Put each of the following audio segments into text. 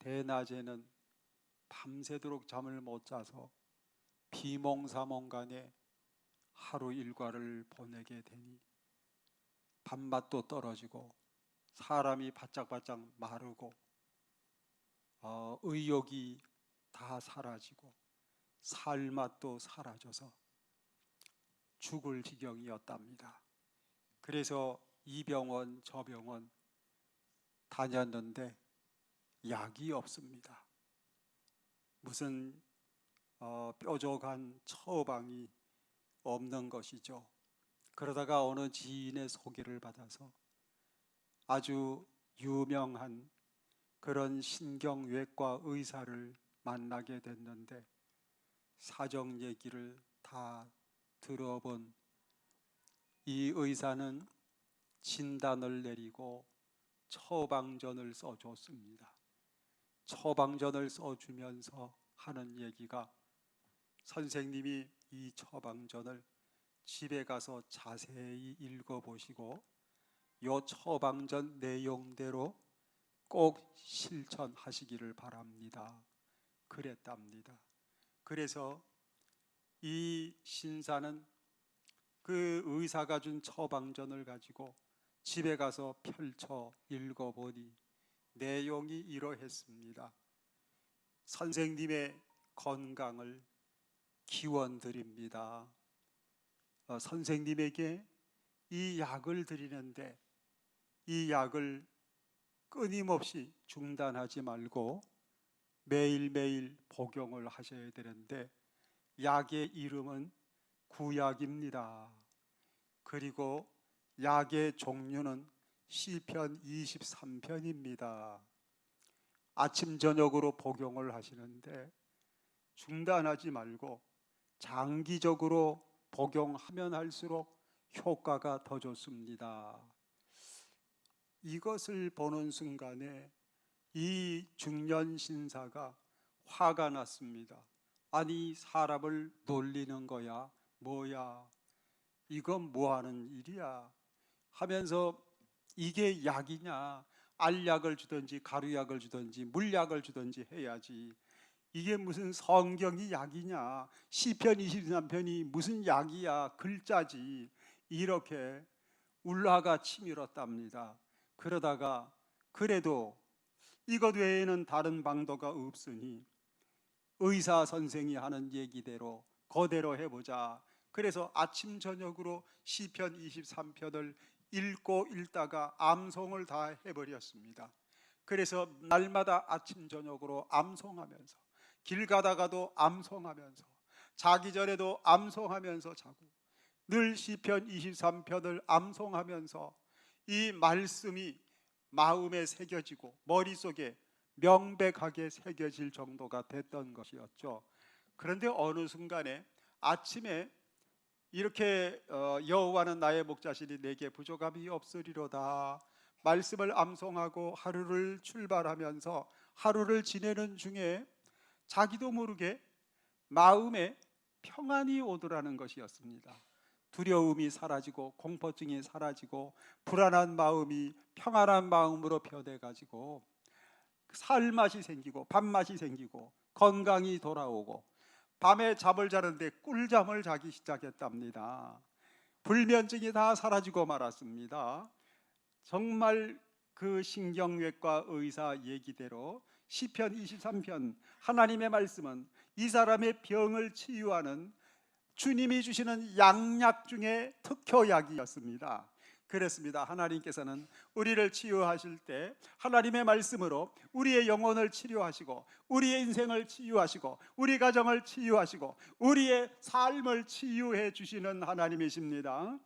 대낮에는 밤새도록 잠을 못 자서 비몽사몽간에 하루 일과를 보내게 되니 밥맛도 떨어지고 사람이 바짝바짝 마르고 의욕이 다 사라지고 살맛도 사라져서 죽을 지경이었답니다. 그래서 이 병원 저 병원 다녔는데 약이 없습니다. 무슨 뾰족한 처방이 없는 것이죠. 그러다가 어느 지인의 소개를 받아서 아주 유명한 그런 신경외과 의사를 만나게 됐는데 사정 얘기를 다 들어본 이 의사는 진단을 내리고 처방전을 써줬습니다. 처방전을 써주면서 하는 얘기가 선생님이 이 처방전을 집에 가서 자세히 읽어보시고 이 처방전 내용대로 꼭 실천하시기를 바랍니다. 그랬답니다. 그래서 이 신사는 그 의사가 준 처방전을 가지고 집에 가서 펼쳐 읽어보니 내용이 이러했습니다. 선생님의 건강을 기원드립니다. 선생님에게 이 약을 드리는데 이 약을 끊임없이 중단하지 말고 매일매일 복용을 하셔야 되는데 약의 이름은 구약입니다. 그리고 약의 종류는 시편 23편입니다. 아침 저녁으로 복용을 하시는데 중단하지 말고 장기적으로 복용하면 할수록 효과가 더 좋습니다. 이것을 보는 순간에 이 중년 신사가 화가 났습니다. 아니 사람을 놀리는 거야 뭐야, 이건 뭐하는 일이야 하면서 이게 약이냐, 알약을 주든지 가루약을 주든지 물약을 주든지 해야지, 이게 무슨 성경이 약이냐, 시편 23편이 무슨 약이야, 글자지, 이렇게 울화가 치밀었답니다. 그러다가 그래도 이것 외에는 다른 방도가 없으니 의사 선생이 하는 얘기대로 그대로 해보자. 그래서 아침 저녁으로 시편 23편을 읽고 읽다가 암송을 다 해버렸습니다. 그래서 날마다 아침 저녁으로 암송하면서 길 가다가도 암송하면서 자기 전에도 암송하면서 자고 늘 시편 23편을 암송하면서 이 말씀이 마음에 새겨지고 머릿속에 명백하게 새겨질 정도가 됐던 것이었죠. 그런데 어느 순간에 아침에 이렇게 여호와는 나의 목자시니 내게 부족함이 없으리로다 말씀을 암송하고 하루를 출발하면서 하루를 지내는 중에 자기도 모르게 마음에 평안이 오더라는 것이었습니다. 두려움이 사라지고 공포증이 사라지고 불안한 마음이 평안한 마음으로 변해가지고 살맛이 생기고 밥맛이 생기고 건강이 돌아오고 밤에 잠을 자는데 꿀잠을 자기 시작했답니다. 불면증이 다 사라지고 말았습니다. 정말 그 신경외과 의사 얘기대로 시편 23편 하나님의 말씀은 이 사람의 병을 치유하는 주님이 주시는 양약 중에 특효약이었습니다. 그렇습니다. 하나님께서는 우리를 치유하실 때 하나님의 말씀으로 우리의 영혼을 치료하시고 우리의 인생을 치유하시고 우리 가정을 치유하시고 우리의 삶을 치유해 주시는 하나님이십니다.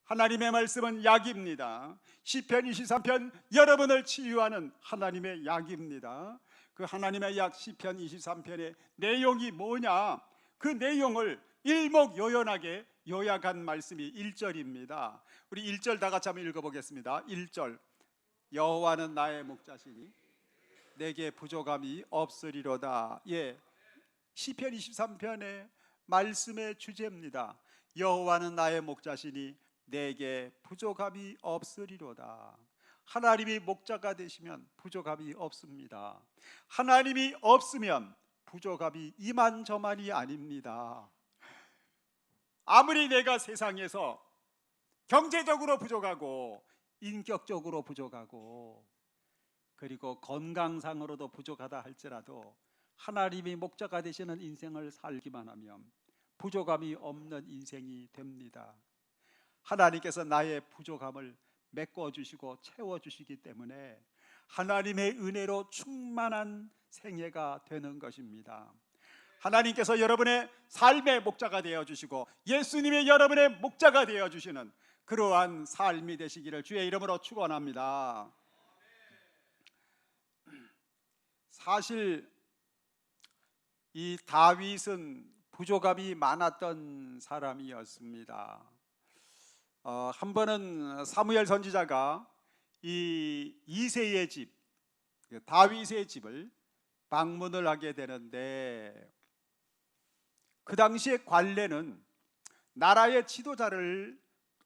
하나님의 말씀은 약입니다. 시편 23편 여러분을 치유하는 하나님의 약입니다. 그 하나님의 약 시편 23편의 내용이 뭐냐, 그 내용을 일목요연하게 요약한 말씀이 1절입니다. 우리 1절 다 같이 한번 읽어보겠습니다. 1절, 여호와는 나의 목자시니 내게 부족함이 없으리로다. 예, 시편 23편의 말씀의 주제입니다. 여호와는 나의 목자시니 내게 부족함이 없으리로다. 하나님이 목자가 되시면 부족함이 없습니다. 하나님이 없으면 부족함이 이만저만이 아닙니다. 아무리 내가 세상에서 경제적으로 부족하고 인격적으로 부족하고 그리고 건강상으로도 부족하다 할지라도 하나님이 목자가 되시는 인생을 살기만 하면 부족함이 없는 인생이 됩니다. 하나님께서 나의 부족함을 메꿔주시고 채워주시기 때문에 하나님의 은혜로 충만한 생애가 되는 것입니다. 하나님께서 여러분의 삶의 목자가 되어주시고 예수님이 여러분의 목자가 되어주시는 그러한 삶이 되시기를 주의 이름으로 축원합니다. 사실 이 다윗은 부족함이 많았던 사람이었습니다. 한 번은 사무엘 선지자가 이 이새의 집, 다윗의 집을 방문을 하게 되는데 그 당시의 관례는 나라의 지도자를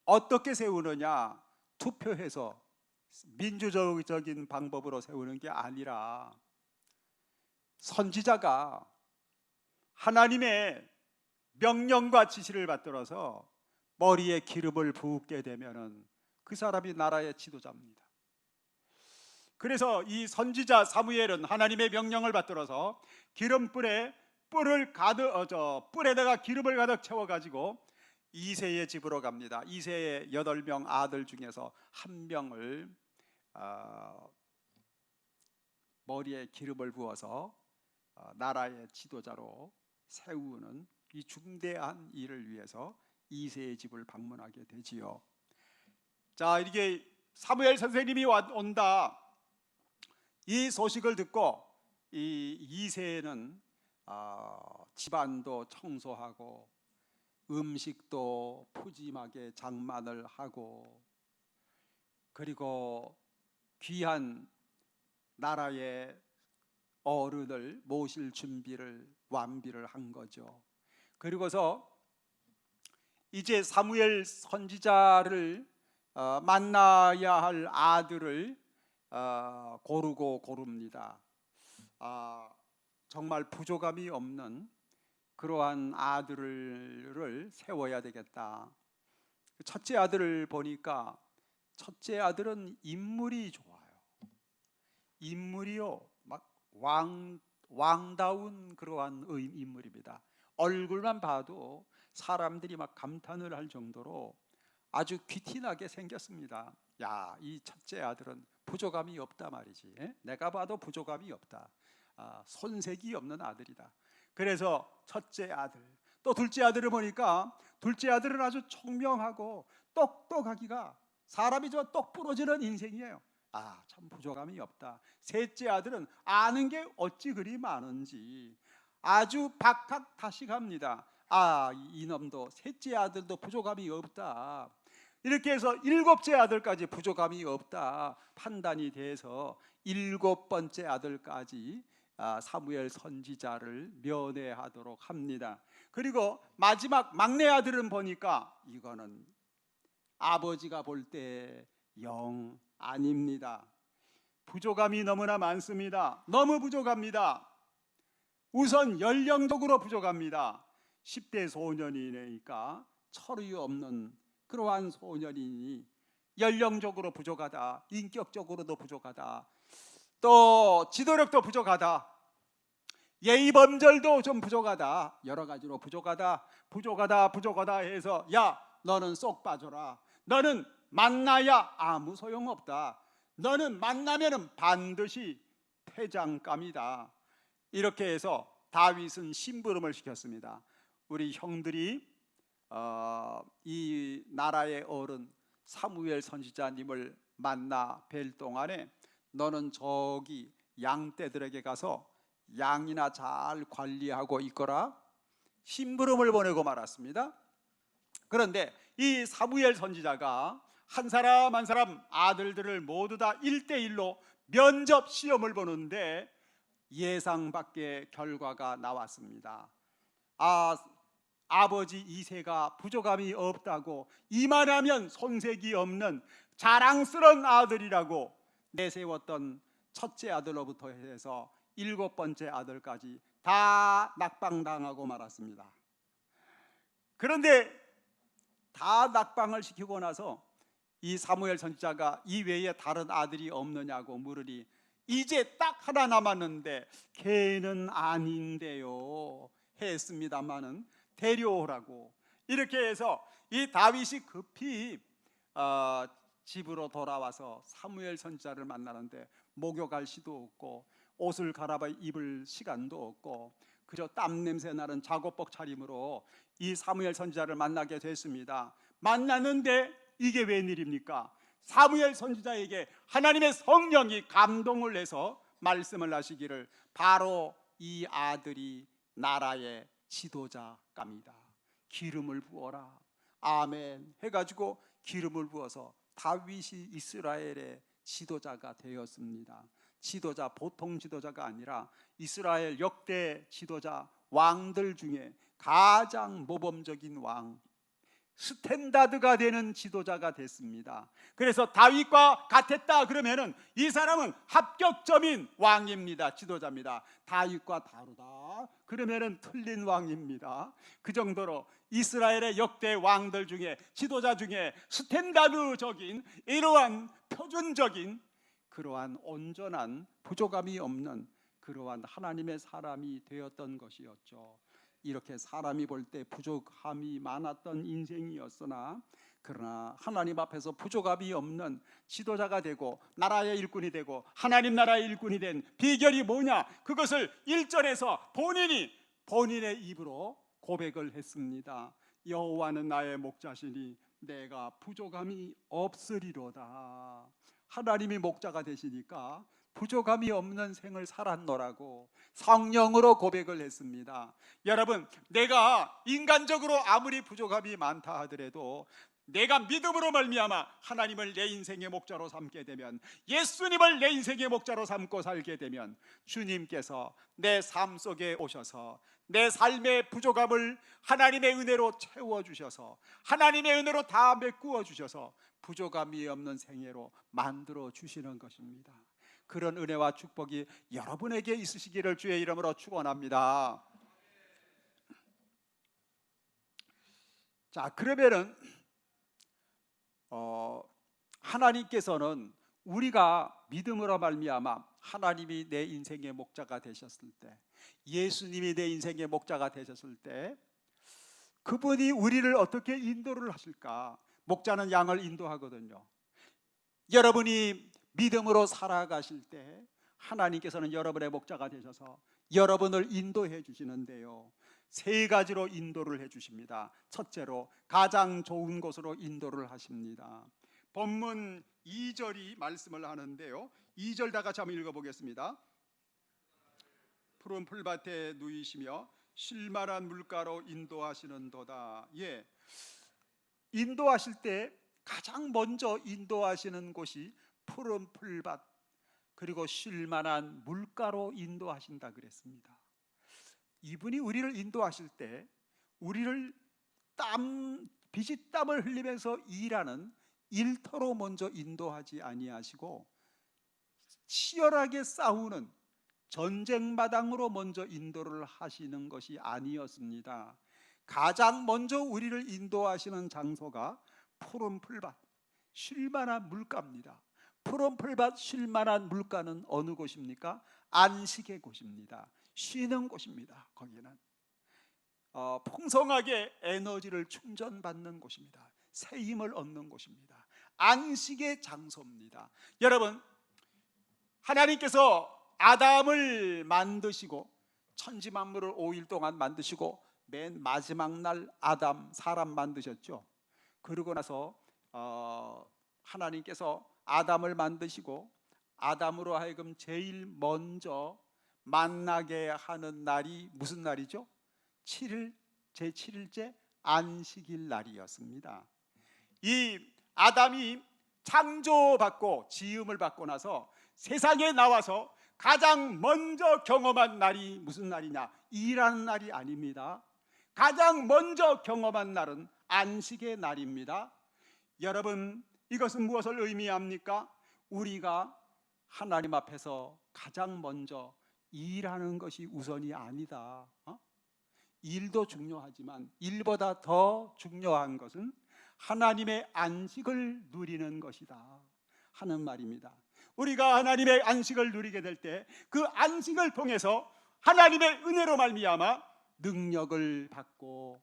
어떻게 세우느냐, 투표해서 민주적인 방법으로 세우는 게 아니라 선지자가 하나님의 명령과 지시를 받들어서 머리에 기름을 붓게 되면은 그 사람이 나라의 지도자입니다. 그래서 이 선지자 사무엘은 하나님의 명령을 받들어서 기름불에 뿔에다가 기름을 가득 채워가지고 이새의 집으로 갑니다. 이새의 8명 아들 중에서 한 명을 머리에 기름을 부어서 나라의 지도자로 세우는 이 중대한 일을 위해서 이새의 집을 방문하게 되지요. 자, 이게 사무엘 선생님이 온다, 이 소식을 듣고 이 이새는 집안도 청소하고 음식도 푸짐하게 장만을 하고 그리고 귀한 나라의 어른을 모실 준비를 완비를 한 거죠. 그리고서 이제 사무엘 선지자를 만나야 할 아들을 고릅니다. 정말 부족함이 없는 그러한 아들을 세워야 되겠다. 첫째 아들을 보니까 첫째 아들은 인물이 좋아요. 인물이요, 막 왕다운 그러한 인물입니다. 얼굴만 봐도 사람들이 막 감탄을 할 정도로 아주 귀티나게 생겼습니다. 야, 이 첫째 아들은 부족함이 없다 말이지. 내가 봐도 부족함이 없다. 손색이 없는 아들이다. 그래서 첫째 아들, 또 둘째 아들을 보니까 둘째 아들은 아주 총명하고 똑똑하기가 사람이 저 똑 부러지는 인생이에요. 참 부족함이 없다. 셋째 아들은 아는 게 어찌 그리 많은지 아주 박학다식합니다. 이놈도 셋째 아들도 부족함이 없다. 이렇게 해서 일곱째 아들까지 부족함이 없다 판단이 돼서 일곱 번째 아들까지 사무엘 선지자를 면회하도록 합니다. 그리고 마지막 막내 아들은 보니까 이거는 아버지가 볼 때 영 아닙니다. 부족함이 너무나 많습니다. 너무 부족합니다. 우선 연령적으로 부족합니다. 10대 소년이니까 철이 없는 그러한 소년이니 연령적으로 부족하다, 인격적으로도 부족하다, 또 지도력도 부족하다, 예의범절도 좀 부족하다, 여러 가지로 부족하다 해서 야, 너는 쏙 빠져라. 너는 만나야 아무 소용없다. 너는 만나면은 반드시 패장감이다. 이렇게 해서 다윗은 심부름을 시켰습니다. 우리 형들이 이 나라의 어른 사무엘 선지자님을 만나 뵐 동안에 너는 저기 양떼들에게 가서 양이나 잘 관리하고 있거라. 심부름을 보내고 말았습니다. 그런데 이 사무엘 선지자가 한 사람 한 사람 아들들을 모두 다 1대1로 면접 시험을 보는데 예상 밖의 결과가 나왔습니다. 아버지 이새가 부족함이 없다고, 이만하면 손색이 없는 자랑스러운 아들이라고 내세웠던 첫째 아들로부터 해서 7번째 아들까지 다 낙방당하고 말았습니다. 그런데 다 낙방을 시키고 나서 이 사무엘 선지자가 이 외에 다른 아들이 없느냐고 물으니 이제 딱 하나 남았는데 걔는 아닌데요 했습니다마는 데려오라고. 이렇게 해서 이 다윗이 급히 집으로 돌아와서 사무엘 선지자를 만나는데 목욕할 시도 없고 옷을 갈아입어 입을 시간도 없고 그저 땀 냄새 나는 작업복 차림으로 이 사무엘 선지자를 만나게 됐습니다. 만났는데 이게 웬일입니까? 사무엘 선지자에게 하나님의 성령이 감동을 해서 말씀을 하시기를 바로 이 아들이 나라의 지도자갑니다. 기름을 부어라. 아멘 해가지고 기름을 부어서 다윗이 이스라엘의 지도자가 되었습니다. 지도자, 보통 지도자가 아니라 이스라엘 역대 지도자 왕들 중에 가장 모범적인 왕, 스탠다드가 되는 지도자가 됐습니다. 그래서 다윗과 같았다 그러면은 이 사람은 합격점인 왕입니다. 지도자입니다. 다윗과 다르다 그러면은 틀린 왕입니다. 그 정도로 이스라엘의 역대 왕들 중에 지도자 중에 스탠다드적인 이러한 표준적인 그러한 온전한 부족함이 없는 그러한 하나님의 사람이 되었던 것이었죠. 이렇게 사람이 볼 때 부족함이 많았던 인생이었으나 그러나 하나님 앞에서 부족함이 없는 지도자가 되고 나라의 일꾼이 되고 하나님 나라의 일꾼이 된 비결이 뭐냐? 그것을 1절에서 본인의 입으로 고백을 했습니다. 여호와는 나의 목자시니 내가 부족함이 없으리로다. 하나님이 목자가 되시니까 부족함이 없는 생을 살았노라고 성령으로 고백을 했습니다. 여러분, 내가 인간적으로 아무리 부족함이 많다 하더라도 내가 믿음으로 말미암아 하나님을 내 인생의 목자로 삼게 되면, 예수님을 내 인생의 목자로 삼고 살게 되면 주님께서 내 삶 속에 오셔서 내 삶의 부족함을 하나님의 은혜로 채워주셔서 하나님의 은혜로 다 메꾸어 주셔서 부족함이 없는 생애로 만들어 주시는 것입니다. 그런 은혜와 축복이 여러분에게 있으시기를 주의 이름으로 축원합니다. 자, 그러면은 하나님께서는 우리가 믿음으로 말미암아 하나님이 내 인생의 목자가 되셨을 때, 예수님이 내 인생의 목자가 되셨을 때 그분이 우리를 어떻게 인도를 하실까? 목자는 양을 인도하거든요. 여러분이 믿음으로 살아가실 때 하나님께서는 여러분의 목자가 되셔서 여러분을 인도해 주시는데요, 세 가지로 인도를 해 주십니다. 첫째로 가장 좋은 곳으로 인도를 하십니다. 본문 2절이 말씀을 하는데요, 2절 다 같이 한번 읽어보겠습니다. 푸른 풀밭에 누이시며 쉴만한 물가로 인도하시는도다. 예, 인도하실 때 가장 먼저 인도하시는 곳이 푸른 풀밭 그리고 쉴만한 물가로 인도하신다 그랬습니다. 이분이 우리를 인도하실 때 우리를 비지땀을 흘리면서 일하는 일터로 먼저 인도하지 아니하시고 치열하게 싸우는 전쟁마당으로 먼저 인도를 하시는 것이 아니었습니다. 가장 먼저 우리를 인도하시는 장소가 푸른 풀밭, 쉴만한 물가입니다. 푸른 풀밭, 쉴만한 물가는 어느 곳입니까? 안식의 곳입니다. 쉬는 곳입니다. 거기는 풍성하게 에너지를 충전받는 곳입니다. 새 힘을 얻는 곳입니다. 안식의 장소입니다. 여러분, 하나님께서 아담을 만드시고 천지만물을 5일 동안 만드시고 맨 마지막 날 아담 사람 만드셨죠. 그러고 나서 하나님께서 아담을 만드시고 아담으로 하여금 제일 먼저 만나게 하는 날이 무슨 날이죠? 7일, 제7일째 안식일 날이었습니다. 이 아담이 창조받고 지음을 받고 나서 세상에 나와서 가장 먼저 경험한 날이 무슨 날이냐? 일하는 날이 아닙니다. 가장 먼저 경험한 날은 안식의 날입니다. 여러분, 이것은 무엇을 의미합니까? 우리가 하나님 앞에서 가장 먼저 일하는 것이 우선이 아니다. 일도 중요하지만 일보다 더 중요한 것은 하나님의 안식을 누리는 것이다 하는 말입니다. 우리가 하나님의 안식을 누리게 될 때 그 안식을 통해서 하나님의 은혜로 말미암아 능력을 받고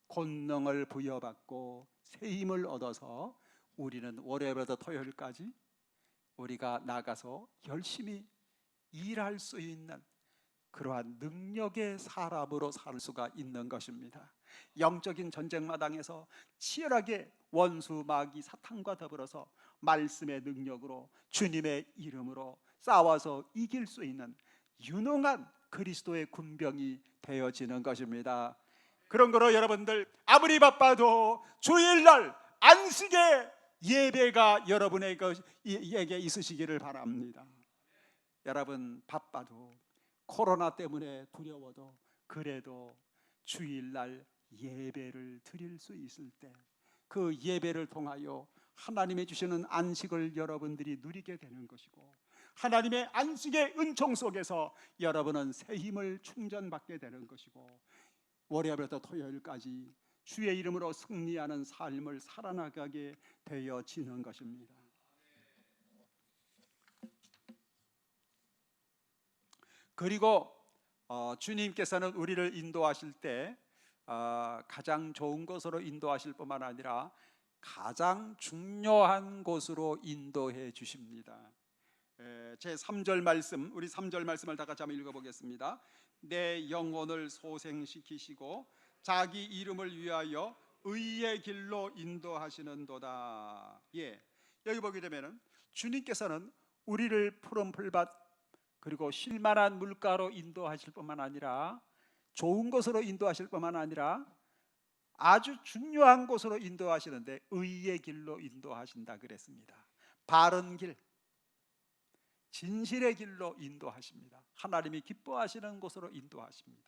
권능을 부여받고 새 힘을 얻어서 우리는 월요일부터 토요일까지 우리가 나가서 열심히 일할 수 있는 그러한 능력의 사람으로 살 수가 있는 것입니다. 영적인 전쟁 마당에서 치열하게 원수 마귀 사탄과 더불어서 말씀의 능력으로 주님의 이름으로 싸워서 이길 수 있는 유능한 그리스도의 군병이 되어지는 것입니다. 그런 거로 여러분들 아무리 바빠도 주일날 안식의 예배가 여러분에게 있으시기를 바랍니다. 여러분 바빠도 코로나 때문에 두려워도 그래도 주일날 예배를 드릴 수 있을 때 그 예배를 통하여 하나님이 주시는 안식을 여러분들이 누리게 되는 것이고 하나님의 안식의 은총 속에서 여러분은 새 힘을 충전받게 되는 것이고 월요일부터 토요일까지 주의 이름으로 승리하는 삶을 살아나가게 되어지는 것입니다. 그리고 주님께서는 우리를 인도하실 때 가장 좋은 곳으로 인도하실 뿐만 아니라 가장 중요한 곳으로 인도해 주십니다. 제 3절 말씀, 우리 3절 말씀을 다 같이 한번 읽어보겠습니다. 내 영혼을 소생시키시고 자기 이름을 위하여 의의 길로 인도하시는도다. 여기 보게 되면은 주님께서는 우리를 푸른 풀밭 그리고 쉴만한 물가로 인도하실 뿐만 아니라 좋은 곳으로 인도하실 뿐만 아니라 아주 중요한 곳으로 인도하시는데 의의 길로 인도하신다 그랬습니다. 바른 길, 진실의 길로 인도하십니다. 하나님이 기뻐하시는 곳으로 인도하십니다.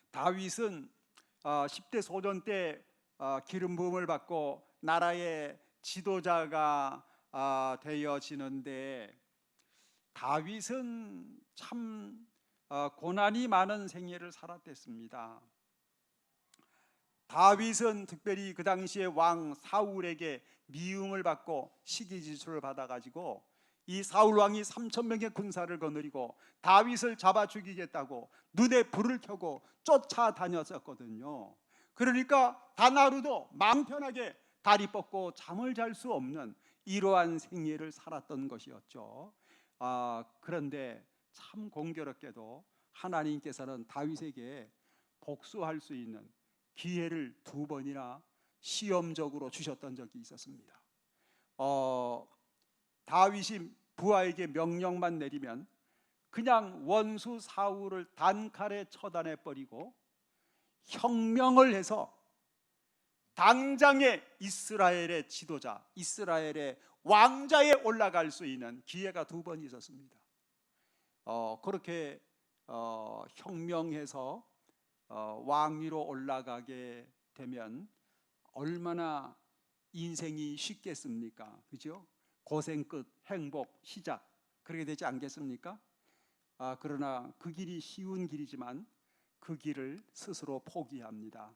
다윗은 10대 소년 때 기름 부음을 받고 나라의 지도자가 되어지는데 다윗은 참 고난이 많은 생애를 살았댔습니다. 다윗은 특별히 그 당시에 왕 사울에게 미움을 받고 시기지수를 받아가지고 이 사울 왕이 3,000명의 군사를 거느리고 다윗을 잡아 죽이겠다고 눈에 불을 켜고 쫓아다녔었거든요. 그러니까 단 하루도 마음 편하게 다리 뻗고 잠을 잘 수 없는 이러한 생애를 살았던 것이었죠. 그런데 참 공교롭게도 하나님께서는 다윗에게 복수할 수 있는 기회를 2번이나 시험적으로 주셨던 적이 있었습니다. 다윗이 부하에게 명령만 내리면 그냥 원수 사울을 단칼에 처단해 버리고 혁명을 해서 당장에 이스라엘의 지도자, 이스라엘의 왕자에 올라갈 수 있는 기회가 2번 있었습니다. 그렇게 혁명해서 왕위로 올라가게 되면 얼마나 인생이 쉽겠습니까? 그죠? 고생 끝 행복 시작 그렇게 되지 않겠습니까? 그러나 그 길이 쉬운 길이지만 그 길을 스스로 포기합니다.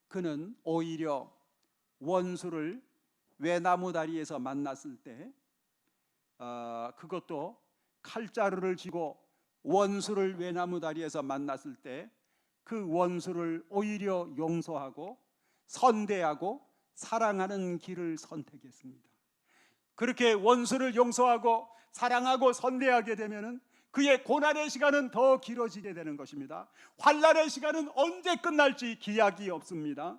그는 오히려 원수를 외나무 다리에서 만났을 때 그것도 칼자루를 쥐고 원수를 외나무 다리에서 만났을 때 그 원수를 오히려 용서하고 선대하고 사랑하는 길을 선택했습니다. 그렇게 원수를 용서하고 사랑하고 선대하게 되면은 그의 고난의 시간은 더 길어지게 되는 것입니다. 환난의 시간은 언제 끝날지 기약이 없습니다.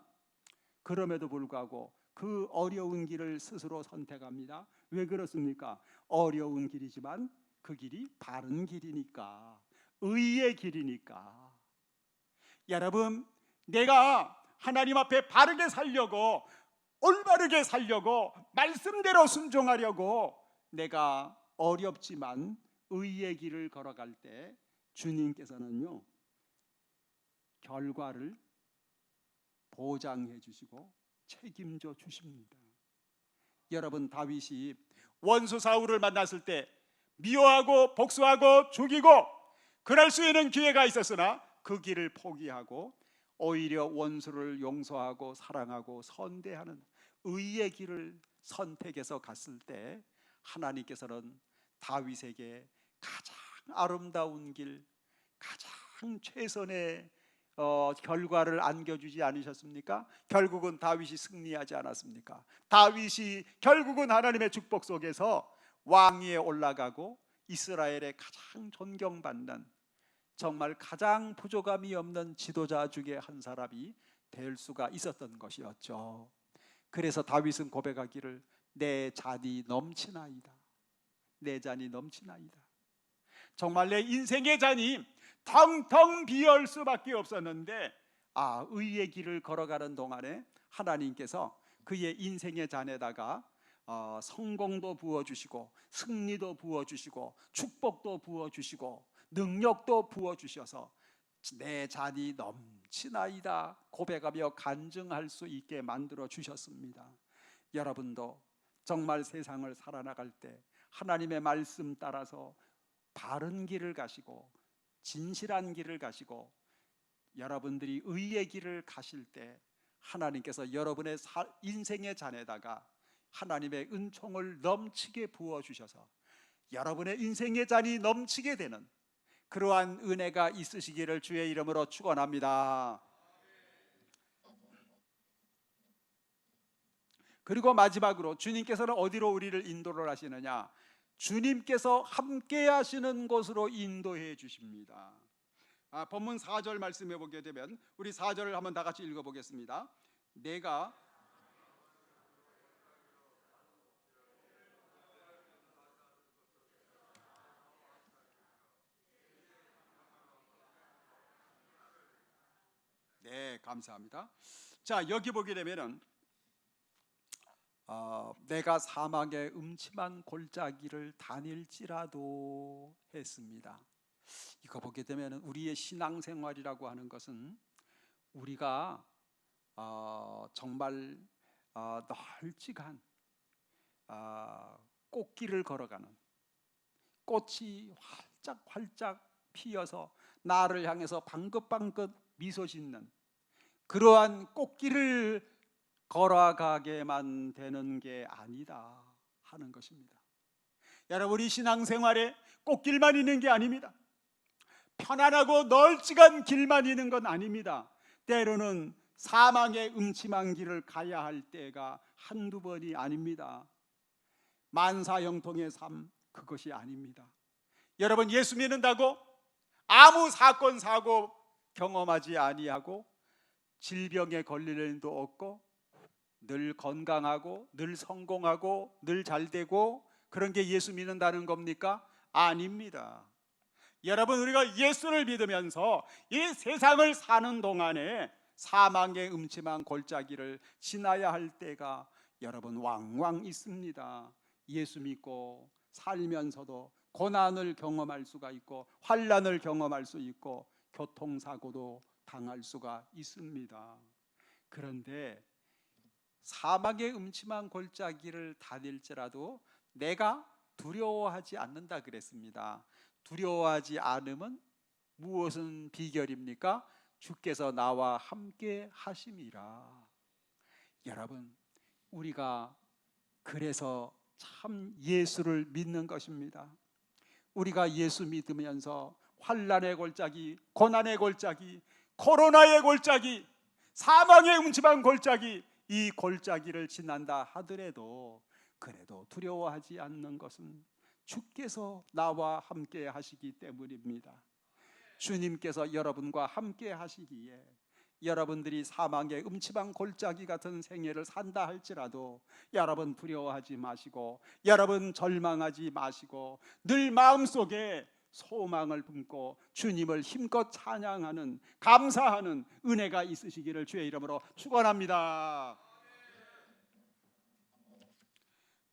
그럼에도 불구하고 그 어려운 길을 스스로 선택합니다. 왜 그렇습니까? 어려운 길이지만 그 길이 바른 길이니까, 의의 길이니까. 여러분, 내가 하나님 앞에 바르게 살려고, 올바르게 살려고, 말씀대로 순종하려고 내가 어렵지만 의의 길을 걸어갈 때 주님께서는요 결과를 보장해 주시고 책임져 주십니다. 여러분, 다윗이 원수 사울을 만났을 때 미워하고 복수하고 죽이고 그럴 수 있는 기회가 있었으나 그 길을 포기하고 오히려 원수를 용서하고 사랑하고 선대하는 의의 길을 선택해서 갔을 때 하나님께서는 다윗에게 가장 아름다운 길, 가장 최선의 결과를 안겨주지 않으셨습니까? 결국은 다윗이 승리하지 않았습니까? 다윗이 결국은 하나님의 축복 속에서 왕위에 올라가고 이스라엘의 가장 존경받는, 정말 가장 부족함이 없는 지도자 중에 한 사람이 될 수가 있었던 것이었죠. 그래서 다윗은 고백하기를 내 잔이 넘치나이다. 내 잔이 넘치나이다. 정말 내 인생의 잔이 텅텅 비어올 수밖에 없었는데 의의 길을 걸어가는 동안에 하나님께서 그의 인생의 잔에다가 성공도 부어주시고 승리도 부어주시고 축복도 부어주시고 능력도 부어주셔서 내 잔이 넘치나이다 고백하며 간증할 수 있게 만들어 주셨습니다. 여러분도 정말 세상을 살아나갈 때 하나님의 말씀 따라서 바른 길을 가시고 진실한 길을 가시고 여러분들이 의의 길을 가실 때 하나님께서 여러분의 인생의 잔에다가 하나님의 은총을 넘치게 부어주셔서 여러분의 인생의 잔이 넘치게 되는 그러한 은혜가 있으시기를 주의 이름으로 축원합니다. 그리고 마지막으로 주님께서는 어디로 우리를 인도를 하시느냐? 주님께서 함께 하시는 곳으로 인도해 주십니다. 본문 4절 말씀해 보게 되면 우리 4절을 한번 다 같이 읽어 보겠습니다. 내가 네, 감사합니다. 자, 여기 보게 되면은 내가 사막의 음침한 골짜기를 다닐지라도 했습니다. 이거 보게 되면 우리의 신앙생활이라고 하는 것은 우리가 정말 널찍한 꽃길을 걸어가는, 꽃이 활짝활짝 피어서 나를 향해서 방긋방긋 미소 짓는 그러한 꽃길을 걸어가게만 되는 게 아니다 하는 것입니다. 여러분, 우리 신앙생활에 꽃길만 있는 게 아닙니다. 편안하고 널찍한 길만 있는 건 아닙니다. 때로는 사망의 음침한 길을 가야 할 때가 한두 번이 아닙니다. 만사형통의 삶, 그것이 아닙니다. 여러분, 예수 믿는다고 아무 사건 사고 경험하지 아니하고 질병에 걸릴 일도 없고 늘 건강하고 늘 성공하고 늘 잘되고 그런 게 예수 믿는다는 겁니까? 아닙니다. 여러분, 우리가 예수를 믿으면서 이 세상을 사는 동안에 사망의 음침한 골짜기를 지나야 할 때가 여러분 왕왕 있습니다. 예수 믿고 살면서도 고난을 경험할 수가 있고 환난을 경험할 수 있고 교통사고도 당할 수가 있습니다. 그런데 사막의 음침한 골짜기를 다닐지라도 내가 두려워하지 않는다 그랬습니다. 두려워하지 않음은 무엇은 비결입니까? 주께서 나와 함께 하심이라. 여러분, 우리가 그래서 참 예수를 믿는 것입니다. 우리가 예수 믿으면서 환난의 골짜기, 고난의 골짜기, 코로나의 골짜기, 사망의 음침한 골짜기, 이 골짜기를 지난다 하더라도 그래도 두려워하지 않는 것은 주께서 나와 함께 하시기 때문입니다. 주님께서 여러분과 함께 하시기에 여러분들이 사망의 음침한 골짜기 같은 생애를 산다 할지라도 여러분 두려워하지 마시고 여러분 절망하지 마시고 늘 마음속에 소망을 품고 주님을 힘껏 찬양하는 감사하는 은혜가 있으시기를 주의 이름으로 축원합니다.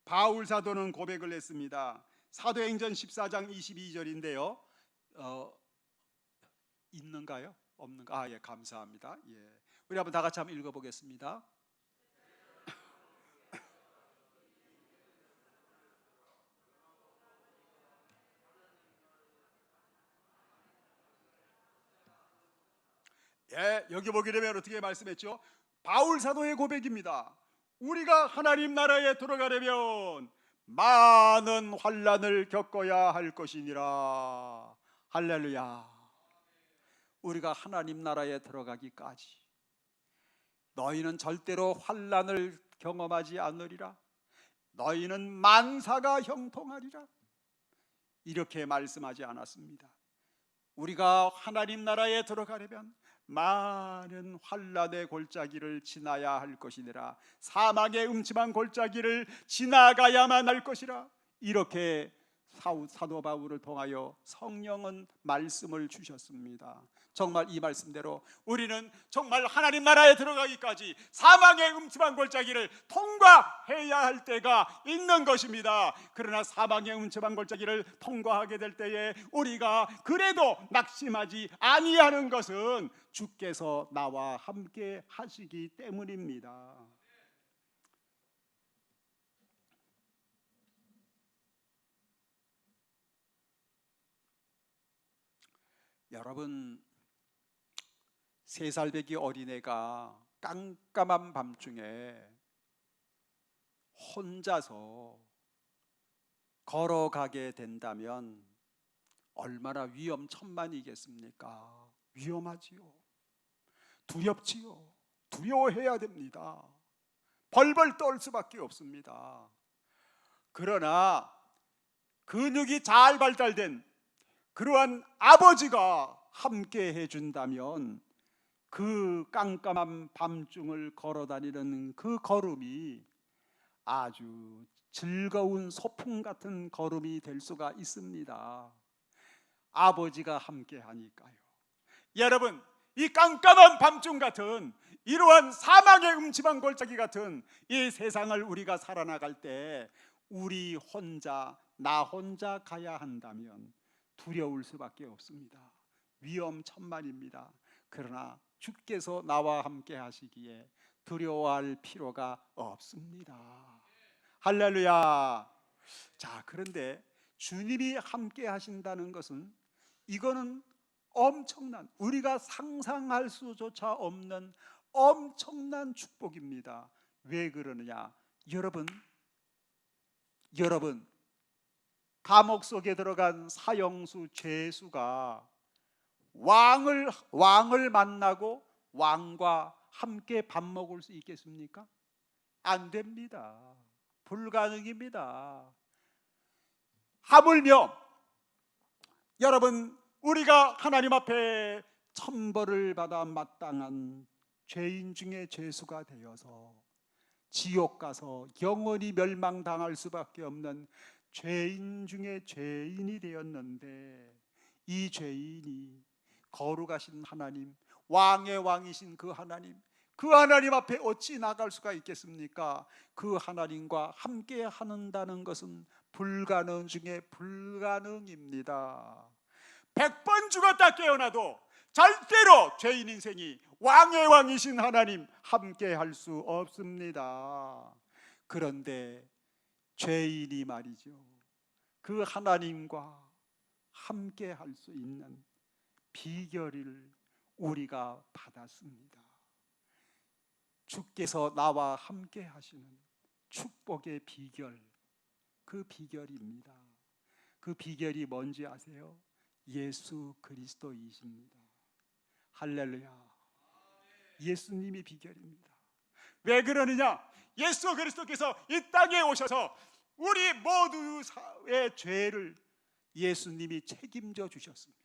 바울 사도는 고백을 했습니다. 사도행전 14장 22절인데요. 있는가요? 없는가? 예, 감사합니다. 우리 한번 다 같이 한번 읽어보겠습니다. 예, 여기 보게 되면 어떻게 말씀했죠? 바울 사도의 고백입니다. 우리가 하나님 나라에 들어가려면 많은 환난을 겪어야 할 것이니라. 할렐루야. 우리가 하나님 나라에 들어가기까지 너희는 절대로 환난을 경험하지 않으리라. 너희는 만사가 형통하리라. 이렇게 말씀하지 않았습니다. 우리가 하나님 나라에 들어가려면 많은 환난의 골짜기를 지나야 할 것이니라. 사망의 음침한 골짜기를 지나가야만 할 것이라. 이렇게 사도 바울을 통하여 성령은 말씀을 주셨습니다. 정말 이 말씀대로 우리는 정말 하나님 나라에 들어가기까지 사망의 음침한 골짜기를 통과해야 할 때가 있는 것입니다. 그러나 사망의 음침한 골짜기를 통과하게 될 때에 우리가 그래도 낙심하지 아니하는 것은 주께서 나와 함께 하시기 때문입니다. 여러분, 3살배기 어린애가 깜깜한 밤중에 혼자서 걸어가게 된다면 얼마나 위험천만이겠습니까? 위험하지요. 두렵지요. 두려워해야 됩니다. 벌벌 떨 수밖에 없습니다. 그러나 근육이 잘 발달된 그러한 아버지가 함께 해준다면 그 깜깜한 밤중을 걸어다니는 그 걸음이 아주 즐거운 소풍 같은 걸음이 될 수가 있습니다. 아버지가 함께 하니까요. 여러분, 이 깜깜한 밤중 같은 이러한 사망의 음침한 골짜기 같은 이 세상을 우리가 살아나갈 때 우리 혼자, 나 혼자 가야 한다면 두려울 수밖에 없습니다. 위험천만입니다. 그러나 주께서 나와 함께 하시기에 두려워할 필요가 없습니다. 할렐루야. 자, 그런데 주님이 함께 하신다는 것은 이거는 엄청난, 우리가 상상할 수조차 없는 엄청난 축복입니다. 왜 그러느냐? 여러분 감옥 속에 들어간 사형수 죄수가 왕을 만나고 왕과 함께 밥 먹을 수 있겠습니까? 안 됩니다. 불가능입니다. 하물며 여러분, 우리가 하나님 앞에 천벌을 받아 마땅한 죄인 중에 죄수가 되어서 지옥 가서 영원히 멸망당할 수밖에 없는 죄인 중에 죄인이 되었는데, 이 죄인이 거룩하신 하나님, 왕의 왕이신 그 하나님 앞에 어찌 나갈 수가 있겠습니까? 그 하나님과 함께 한다는 것은 불가능 중에 불가능입니다. 100번 죽었다 깨어나도 절대로 죄인 인생이 왕의 왕이신 하나님 함께 할 수 없습니다. 그런데 죄인이 말이죠, 그 하나님과 함께 할 수 있는 비결을 우리가 받았습니다. 주께서 나와 함께 하시는 축복의 비결, 그 비결입니다. 그 비결이 뭔지 아세요? 예수 그리스도이십니다. 할렐루야. 예수님이 비결입니다. 왜 그러느냐? 예수 그리스도께서 이 땅에 오셔서 우리 모두의 죄를 예수님이 책임져 주셨습니다.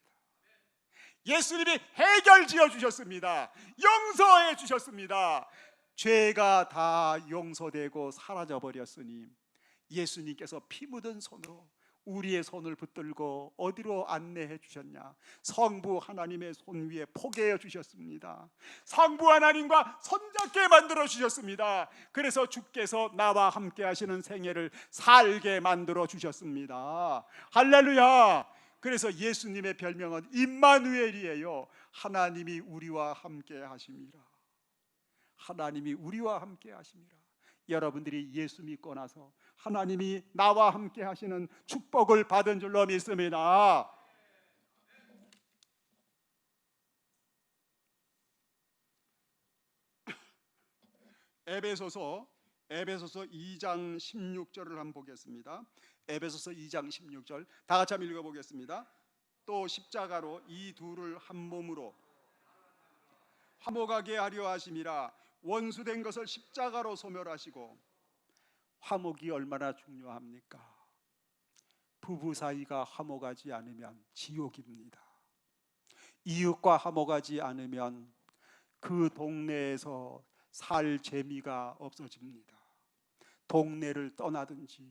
예수님이 해결지어 주셨습니다. 용서해 주셨습니다. 죄가 다 용서되고 사라져 버렸으니 예수님께서 피 묻은 손으로 우리의 손을 붙들고 어디로 안내해 주셨냐? 성부 하나님의 손 위에 포개해 주셨습니다. 성부 하나님과 손잡게 만들어 주셨습니다. 그래서 주께서 나와 함께 하시는 생애를 살게 만들어 주셨습니다. 할렐루야. 그래서 예수님의 별명은 임마누엘이에요. 하나님이 우리와 함께 하심이라. 하나님이 우리와 함께 하심이라. 여러분들이 예수 믿고 나서 하나님이 나와 함께 하시는 축복을 받은 줄로 믿습니다. 에베소서 2장 16절을 한번 보겠습니다. 에베소서 2장 16절 다 같이 한번 읽어보겠습니다. 또 십자가로 이 둘을 한 몸으로 화목하게 하려 하심이라. 원수된 것을 십자가로 소멸하시고. 화목이 얼마나 중요합니까? 부부 사이가 화목하지 않으면 지옥입니다. 이웃과 화목하지 않으면 그 동네에서 살 재미가 없어집니다. 동네를 떠나든지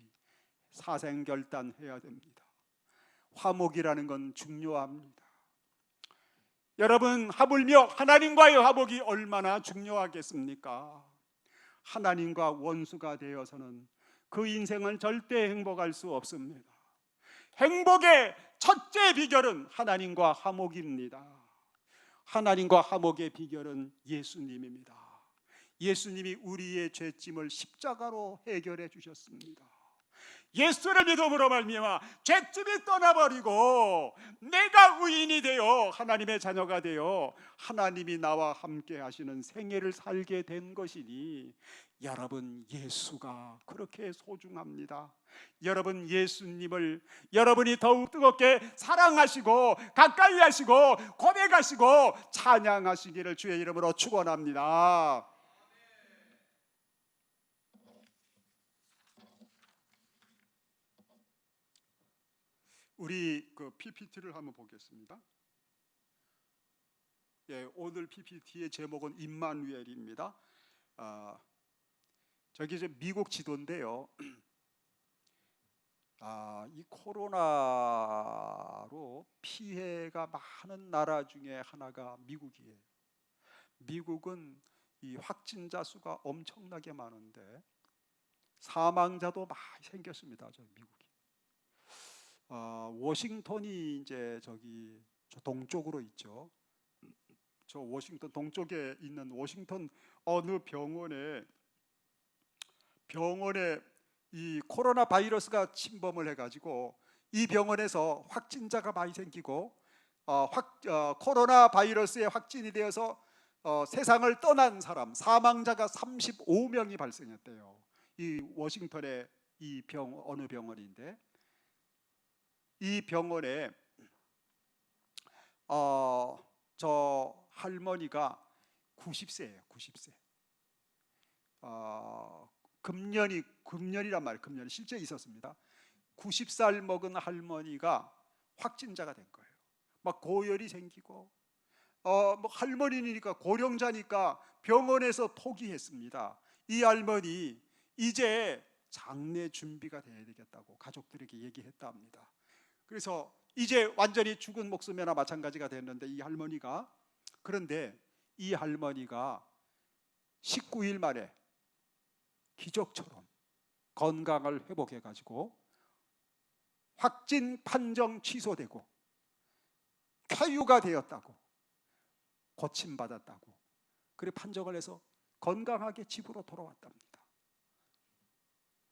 사생결단해야 됩니다. 화목이라는 건 중요합니다. 여러분, 하물며 하나님과의 화목이 얼마나 중요하겠습니까? 하나님과 원수가 되어서는 그 인생은 절대 행복할 수 없습니다. 행복의 첫째 비결은 하나님과 화목입니다. 하나님과 화목의 비결은 예수님입니다. 예수님이 우리의 죄짐을 십자가로 해결해 주셨습니다. 예수를 믿음으로 말미암아 죄짐이 떠나버리고 내가 의인이 되어 하나님의 자녀가 되어 하나님이 나와 함께 하시는 생애를 살게 된 것이니, 여러분, 예수가 그렇게 소중합니다. 여러분, 예수님을 여러분이 더욱 뜨겁게 사랑하시고 가까이 하시고 고백하시고 찬양하시기를 주의 이름으로 축원합니다. 우리 그 PPT를 한번 보겠습니다. 예, 오늘 PPT의 제목은 임마누엘입니다. 저기 이제 미국 지도인데요. 이 코로나로 피해가 많은 나라 중에 하나가 미국이에요. 미국은 이 확진자 수가 엄청나게 많은데 사망자도 많이 생겼습니다. 저 미국이. 워싱턴이 이제 저기 저 동쪽으로 있죠. 저 워싱턴 동쪽에 있는 워싱턴 어느 병원에 이 코로나 바이러스가 침범을 해가지고 이 병원에서 확진자가 많이 생기고 코로나 바이러스에 확진이 되어서 세상을 떠난 사람, 사망자가 35명이 발생했대요. 이 워싱턴의 이 어느 병원인데, 이 병원에 저 할머니가 90세예요. 90세. 금년이란 말이에요. 금년이 실제 있었습니다. 90살 먹은 할머니가 확진자가 된 거예요. 막 고열이 생기고 뭐 할머니니까 고령자니까 병원에서 포기했습니다. 이 할머니 이제 장례 준비가 돼야 되겠다고 가족들에게 얘기했다 합니다. 그래서 이제 완전히 죽은 목숨이나 마찬가지가 됐는데 그런데 이 할머니가 19일 만에 기적처럼 건강을 회복해 가지고 확진 판정 취소되고 쾌유가 되었다고, 고침받았다고 그래 판정을 해서 건강하게 집으로 돌아왔답니다.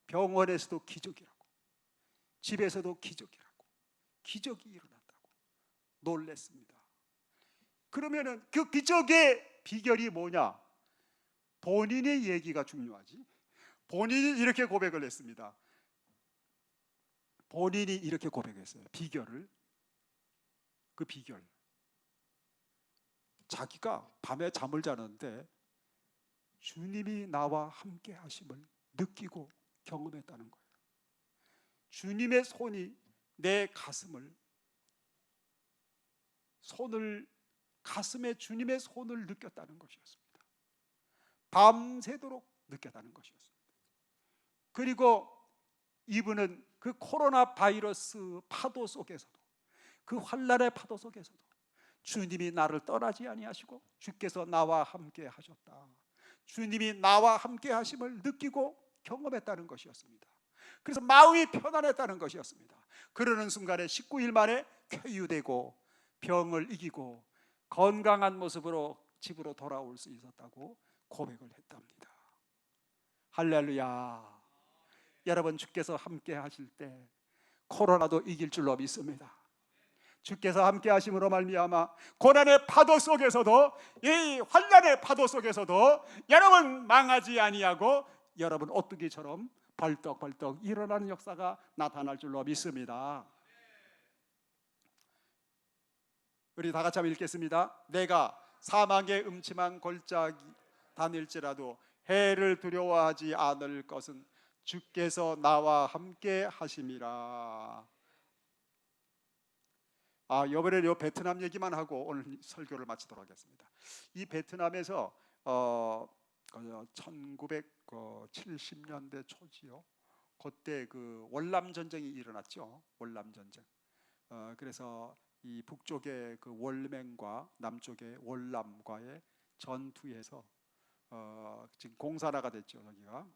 병원에서도 기적이라고, 집에서도 기적이라고, 기적이 일어났다고 놀랬습니다. 그러면은 그 기적의 비결이 뭐냐? 본인의 얘기가 중요하지. 본인이 이렇게 고백을 했습니다. 본인이 이렇게 고백했어요. 그 비결. 자기가 밤에 잠을 자는데 주님이 나와 함께 하심을 느끼고 경험했다는 거예요. 주님의 손이 내 가슴에 주님의 손을 느꼈다는 것이었습니다. 밤새도록 느꼈다는 것이었습니다. 그리고 이분은 그 코로나 바이러스 파도 속에서도, 그 환난의 파도 속에서도 주님이 나를 떠나지 아니하시고 주께서 나와 함께 하셨다, 주님이 나와 함께 하심을 느끼고 경험했다는 것이었습니다. 그래서 마음이 편안했다는 것이었습니다. 그러는 순간에 19일 만에 쾌유되고 병을 이기고 건강한 모습으로 집으로 돌아올 수 있었다고 고백을 했답니다. 할렐루야. 여러분, 주께서 함께 하실 때 코로나도 이길 줄로 믿습니다. 주께서 함께 하심으로 말미암아 고난의 파도 속에서도, 이 환난의 파도 속에서도 여러분 망하지 아니하고 여러분 오뚜기처럼 벌떡벌떡 일어나는 역사가 나타날 줄로 믿습니다. 우리 다 같이 한번 읽겠습니다. 내가 사망의 음침한 골짜기 다닐지라도 해를 두려워하지 않을 것은 주께서 나와 함께 하심이라. 이번에 요 베트남 얘기만 하고 오늘 설교를 마치도록 하겠습니다. 이 베트남에서 1970년대 초지요. 그때 그 월남 전쟁이 일어났죠. 월남 전쟁. 그래서 이 북쪽의 그 월맹과 남쪽의 월남과의 전투에서 지금 공산화가 됐죠. 여기가.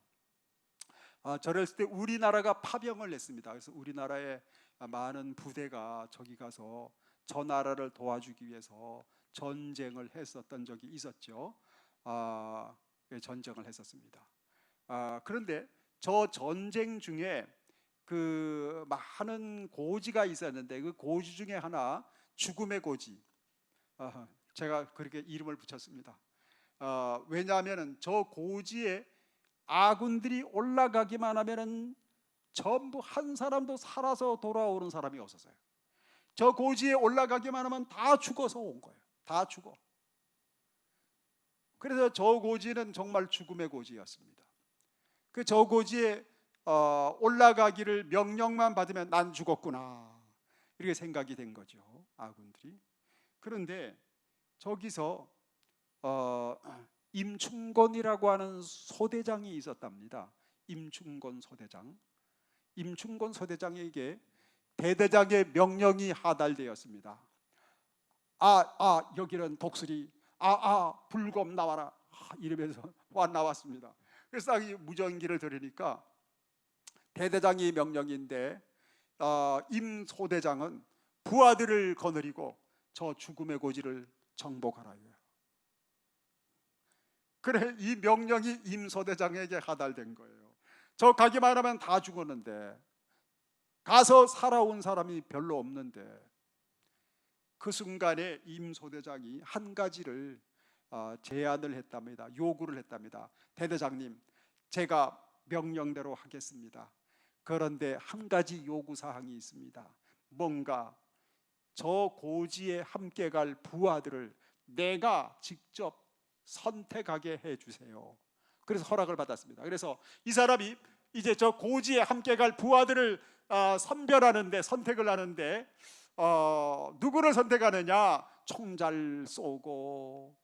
저랬을 때 우리나라가 파병을 했습니다. 그래서 우리나라의 많은 부대가 저기 가서 저 나라를 도와주기 위해서 전쟁을 했었던 적이 있었죠. 전쟁을 했었습니다. 그런데 저 전쟁 중에 그 많은 고지가 있었는데 그 고지 중에 하나 죽음의 고지. 제가 그렇게 이름을 붙였습니다. 왜냐하면 저 고지에 아군들이 올라가기만 하면은 전부 한 사람도 살아서 돌아오는 사람이 없었어요. 저 고지에 올라가기만 하면 다 죽어서 온 거예요. 다 죽어. 그래서 저 고지는 정말 죽음의 고지였습니다. 그 저 고지에 올라가기를 명령만 받으면 난 죽었구나 이렇게 생각이 된 거죠, 아군들이. 그런데 저기서 임충곤이라고 하는 소대장이 있었답니다. 임충곤 소대장. 임충곤 소대장에게 대대장의 명령이 하달되었습니다. 여기는 독수리, 불검 나와라 이러면서 나왔습니다. 그래서 이 무전기를 들으니까 대대장이 명령인데 임 소대장은 부하들을 거느리고 저 죽음의 고지를 정복하라요. 그래, 이 명령이 임 소대장에게 하달된 거예요. 저 가기만 하면 다 죽었는데, 가서 살아온 사람이 별로 없는데, 그 순간에 임 소대장이 한 가지를 제안을 했답니다. 요구를 했답니다. 대대장님, 제가 명령대로 하겠습니다. 그런데 한 가지 요구사항이 있습니다. 뭔가 저 고지에 함께 갈 부하들을 내가 직접 선택하게 해주세요. 그래서 허락을 받았습니다. 그래서 이 사람이 이제 저 고지에 함께 갈 부하들을 선별하는데, 선택을 하는데 누구를 선택하느냐? 총 잘 쏘고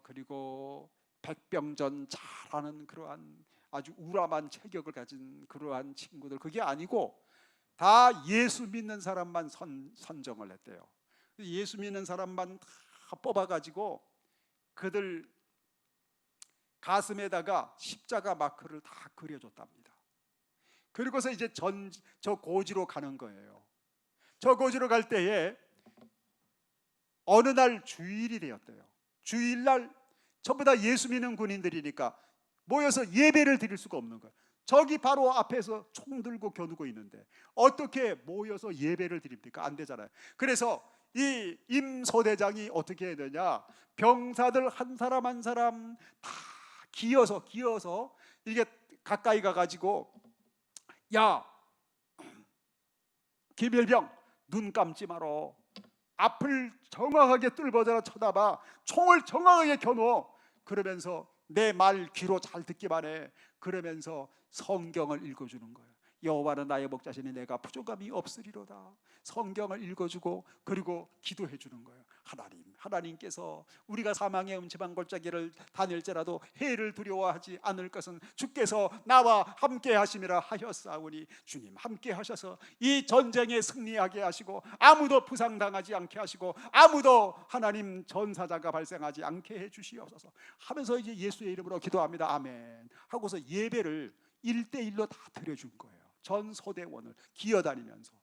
그리고 백병전 잘하는 그러한 아주 우람한 체격을 가진 그러한 친구들, 그게 아니고 다 예수 믿는 사람만 선정을 했대요. 예수 믿는 사람만 다 뽑아가지고 그들 가슴에다가 십자가 마크를 다 그려줬답니다. 그리고서 이제 저 고지로 가는 거예요. 저 고지로 갈 때에 어느 날 주일이 되었대요. 주일날 전부 다 예수 믿는 군인들이니까 모여서 예배를 드릴 수가 없는 거예요. 저기 바로 앞에서 총 들고 겨누고 있는데 어떻게 모여서 예배를 드립니까? 안 되잖아요. 그래서 이 임 소대장이 어떻게 해야 되냐? 병사들 한 사람 한 사람 다 기어서 이게 가까이 가가지고, 야 김일병, 눈 감지 마라. 앞을 정확하게 뚫어져라 쳐다봐. 총을 정확하게 겨누어. 그러면서 내 말 귀로 잘 듣기만 해. 그러면서 성경을 읽어주는 거예요. 여호와는 나의 목자시니 내가 부족함이 없으리로다. 성경을 읽어주고 그리고 기도해 주는 거예요. 하나님께서 우리가 사망의 음침한 골짜기를 다닐지라도 해를 두려워하지 않을 것은 주께서 나와 함께 하심이라 하셨사오니, 주님 함께 하셔서 이 전쟁에 승리하게 하시고 아무도 부상당하지 않게 하시고 아무도 하나님 전사자가 발생하지 않게 해 주시옵소서 하면서 이제 예수의 이름으로 기도합니다. 아멘 하고서 예배를 1대1로 다 드려준 거예요. 전 소대원을 기어다니면서.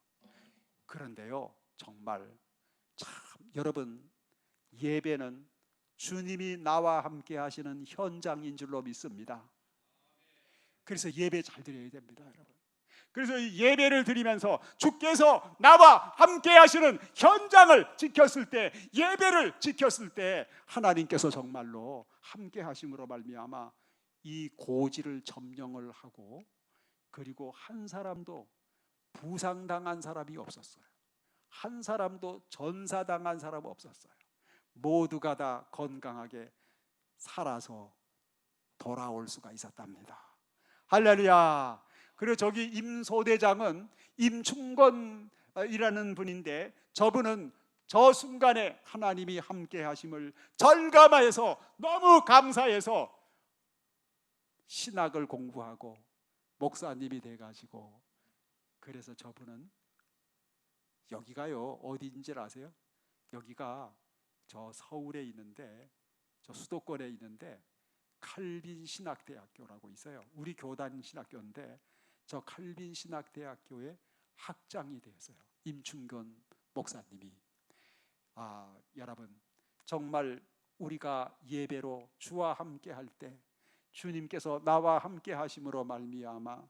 그런데요, 정말 참 여러분, 예배는 주님이 나와 함께 하시는 현장인 줄로 믿습니다. 그래서 예배 잘 드려야 됩니다, 여러분. 그래서 이 예배를 드리면서 주께서 나와 함께 하시는 현장을 지켰을 때, 예배를 지켰을 때 하나님께서 정말로 함께 하심으로 말미암아 이 고지를 점령을 하고, 그리고 한 사람도 부상당한 사람이 없었어요. 한 사람도 전사당한 사람 없었어요. 모두가 다 건강하게 살아서 돌아올 수가 있었답니다. 할렐루야. 그리고 저기 임소대장은 임충건이라는 분인데, 저분은 저 순간에 하나님이 함께 하심을 절감하여서 너무 감사해서 신학을 공부하고 목사님이 돼가지고, 그래서 저분은 여기가요 어디인지 아세요? 여기가 저 서울에 있는데, 저 수도권에 있는데 칼빈 신학대학교라고 있어요. 우리 교단 신학교인데 저 칼빈 신학대학교의 학장이 되었어요. 임충건 목사님이. 여러분, 정말 우리가 예배로 주와 함께 할 때 주님께서 나와 함께 하심으로 말미암아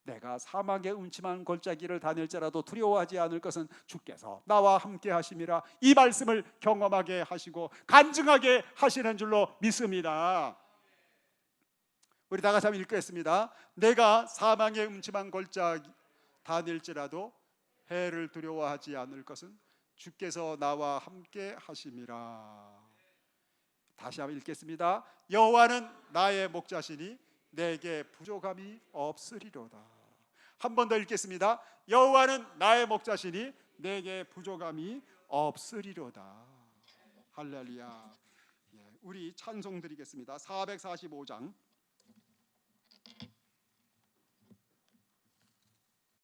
내가 사막의 음침한 골짜기를 다닐지라도 두려워하지 않을 것은 주께서 나와 함께 하심이라, 이 말씀을 경험하게 하시고 간증하게 하시는 줄로 믿습니다. 우리 다 같이 한번 읽겠습니다. 내가 사망의 음침한 골짜기 다닐지라도 해를 두려워하지 않을 것은 주께서 나와 함께 하심이라. 다시 한번 읽겠습니다. 여호와는 나의 목자시니 내게 부족함이 없으리로다. 한 번 더 읽겠습니다. 여호와는 나의 목자시니 내게 부족함이 없으리로다. 할렐루야. 우리 찬송 드리겠습니다. 445장